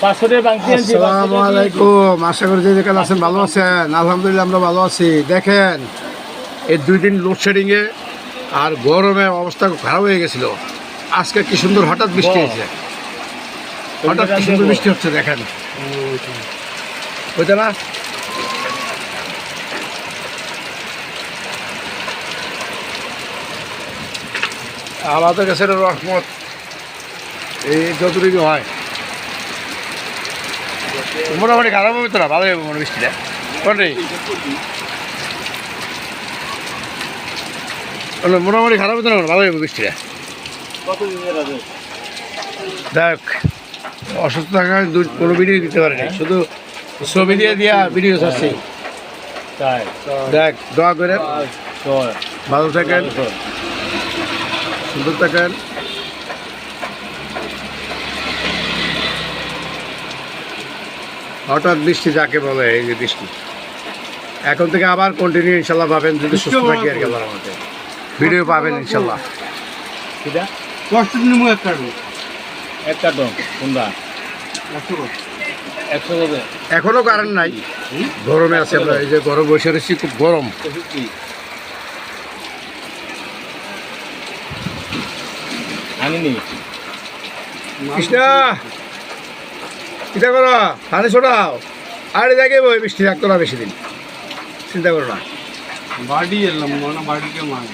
আসসালামু আলাইকুম। আশা করি যে যেখানে আছেন ভালো আছেন। আলহামদুলিল্লাহ আমরা ভালো আছি। দেখেন এই 2 দিন লোডশেডিংয়ে আর গরমে অবস্থা খারাপ হয়ে গেছিল। আজকে কি সুন্দর হঠাৎ বৃষ্টি হয়েছে, হঠাৎ কি সুন্দর বৃষ্টি হচ্ছে দেখেন, বুঝতে না? আমাদের কাছে রহমত এই যতটুকু হয় মোটামুটি খারাপ হবে তো না, ভালো হবে মনে বৃষ্টিটা কোনটাই মোটামুটি খারাপ হতো না, ভালো হবে বৃষ্টিটা। দেখ অসুস্থ থাকা কোনো ভিডিও দিতে পারে না, শুধু ছবি দিয়ে দিয়া ভিডিও চাচ্ছি। দেখ দোয়া করে ভালো থাকেন, সুন্দর থাকেন। হঠাৎ বৃষ্টি যাকে বলে, এই যে বৃষ্টি এখন থেকে আবার কন্টিনিউ ইনশাল্লাহ পাবেন, যদি সুস্থ থাকি আর কি আল্লাহর রহমতে ভিডিও পাবেন ইনশাল্লাহ। এখনো কারেন্ট নাই, গরমে আছে আমরা, এই যে গরম বসে রয়েছি, খুব গরম। কৃষ্ণা চিন্তা করো, পানি ছোটাও, আর দেখে বই বৃষ্টি থাকতো না বেশি দিন, চিন্তা করো না। বাড়ি এলাম বাড়িকে মাছ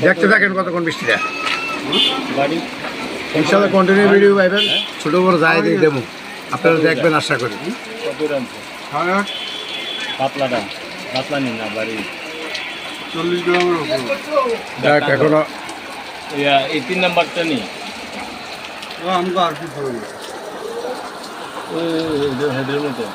দেখতে থাকেন কতক্ষণ বৃষ্টিটা, ইনশাল্লাহ কন্টিনিউ ভিডিও পাইবেন, ছোটো বড় যাই দিয়ে দেবো, আপনারা দেখবেন আশা করি। দেখ এখনো এই 3 নাম্বারটা নেই আমি তো আর কি হেডের মতো